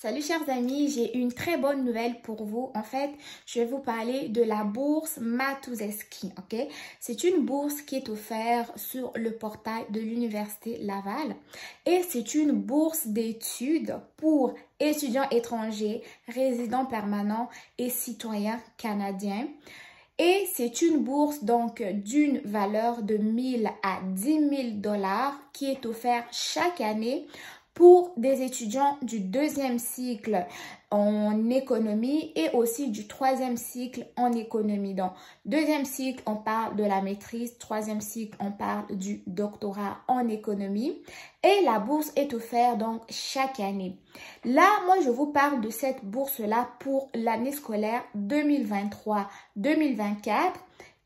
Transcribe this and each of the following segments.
Salut chers amis, j'ai une très bonne nouvelle pour vous. En fait, je vais vous parler de la bourse Matuszewski, ok? C'est une bourse qui est offerte sur le portail de l'Université Laval et c'est une bourse d'études pour étudiants étrangers, résidents permanents et citoyens canadiens. Et c'est une bourse donc d'une valeur de 1000 à 10 000 $ qui est offerte chaque année pour des étudiants du deuxième cycle en économie et aussi du troisième cycle en économie. Donc, deuxième cycle, on parle de la maîtrise. Troisième cycle, on parle du doctorat en économie. Et la bourse est offerte donc chaque année. Là, moi, je vous parle de cette bourse-là pour l'année scolaire 2023-2024.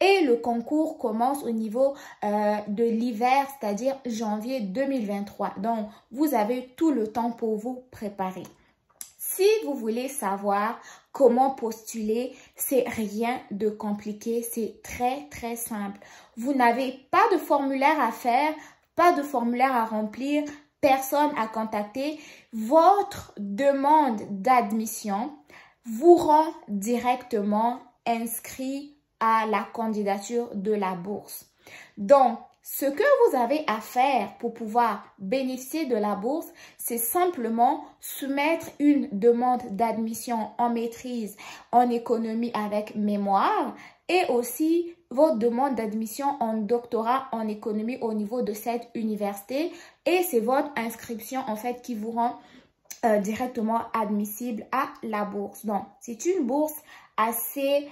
Et le concours commence au niveau de l'hiver, c'est-à-dire janvier 2023. Donc, vous avez tout le temps pour vous préparer. Si vous voulez savoir comment postuler, c'est rien de compliqué, c'est très simple. Vous n'avez pas de formulaire à faire, pas de formulaire à remplir, personne à contacter. Votre demande d'admission vous rend directement inscrit à la candidature de la bourse. Donc, ce que vous avez à faire pour pouvoir bénéficier de la bourse, c'est simplement soumettre une demande d'admission en maîtrise en économie avec mémoire et aussi votre demande d'admission en doctorat en économie au niveau de cette université. Et c'est votre inscription en fait qui vous rend directement admissible à la bourse. Donc, c'est une bourse assez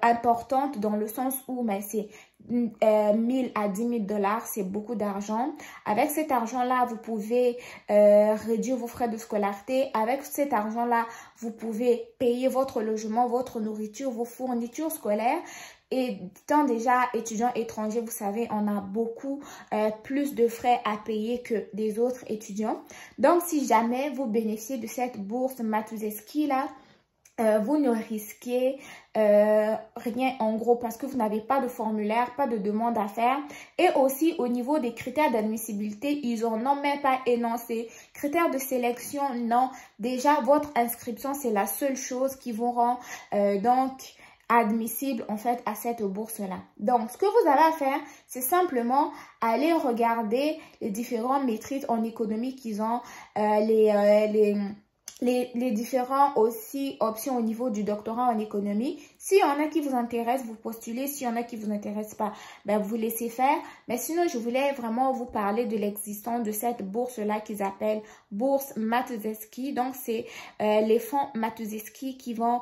importante dans le sens où c'est 1000 à 10 000 $, c'est beaucoup d'argent. Avec cet argent-là, vous pouvez réduire vos frais de scolarité. Avec cet argent-là, vous pouvez payer votre logement, votre nourriture, vos fournitures scolaires. Et étant déjà étudiant étranger, vous savez, on a beaucoup plus de frais à payer que des autres étudiants. Donc, si jamais vous bénéficiez de cette bourse Matuszewski-là, vous ne risquez rien en gros parce que vous n'avez pas de formulaire, pas de demande à faire. Et aussi au niveau des critères d'admissibilité, ils en ont même pas énoncé. Critères de sélection, non. Déjà, votre inscription, c'est la seule chose qui vous rend donc admissible en fait à cette bourse-là. Donc, ce que vous avez à faire, c'est simplement aller regarder les différentes maîtrises en économie qu'ils ont, les différents aussi options au niveau du doctorat en économie. S'il y en a qui vous intéressent, vous postulez. S'il y en a qui vous intéressent pas, vous laissez faire. Mais sinon, je voulais vraiment vous parler de l'existence de cette bourse-là qu'ils appellent bourse Matuszewski. Donc, c'est les fonds Matuszewski qui vont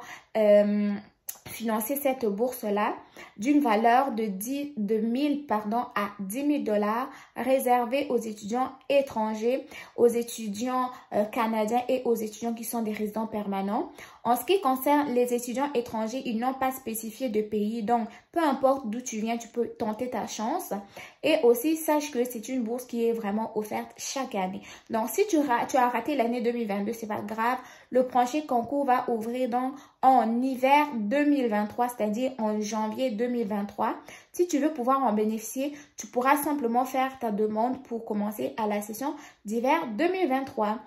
financer cette bourse-là d'une valeur de 1000 à 10 000 $ réservée aux étudiants étrangers, aux étudiants canadiens et aux étudiants qui sont des résidents permanents. En ce qui concerne les étudiants étrangers, ils n'ont pas spécifié de pays. Donc, peu importe d'où tu viens, tu peux tenter ta chance. Et aussi, sache que c'est une bourse qui est vraiment offerte chaque année. Donc, si tu as raté l'année 2022, c'est pas grave. Le prochain concours va ouvrir donc en hiver 2023, c'est-à-dire en janvier 2023. Si tu veux pouvoir en bénéficier, tu pourras simplement faire ta demande pour commencer à la session d'hiver 2023.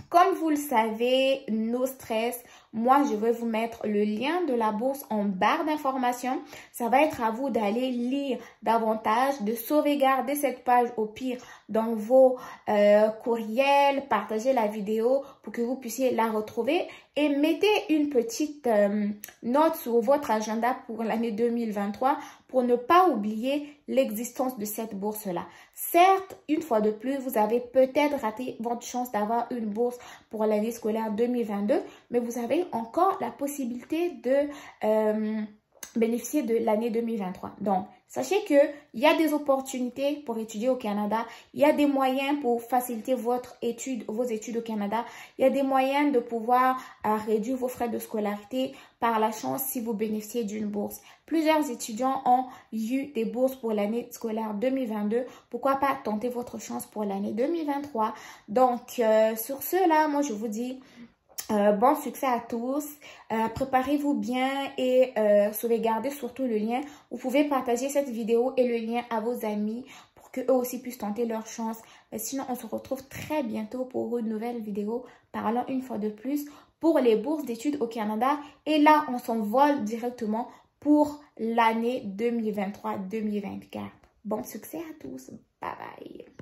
Comme vous le savez, no stress, moi je vais vous mettre le lien de la bourse en barre d'informations. Ça va être à vous d'aller lire davantage, de sauvegarder cette page au pire dans vos courriels, partager la vidéo pour que vous puissiez la retrouver et mettez une petite note sur votre agenda pour l'année 2023 pour ne pas oublier l'existence de cette bourse-là. Certes, une fois de plus, vous avez peut-être raté votre chance d'avoir une bourse pour l'année scolaire 2022, mais vous avez encore la possibilité de bénéficier de l'année 2023. Donc, sachez qu'il y a des opportunités pour étudier au Canada. Il y a des moyens pour faciliter vos études au Canada. Il y a des moyens de pouvoir réduire vos frais de scolarité par la chance si vous bénéficiez d'une bourse. Plusieurs étudiants ont eu des bourses pour l'année scolaire 2022. Pourquoi pas tenter votre chance pour l'année 2023? Donc, sur ce-là, moi, je vous dis bon succès à tous, préparez-vous bien et sauvegardez surtout le lien. Vous pouvez partager cette vidéo et le lien à vos amis pour qu'eux aussi puissent tenter leur chance. Mais sinon, on se retrouve très bientôt pour une nouvelle vidéo parlant une fois de plus pour les bourses d'études au Canada. Et là, on s'envole directement pour l'année 2023-2024. Bon succès à tous. Bye bye.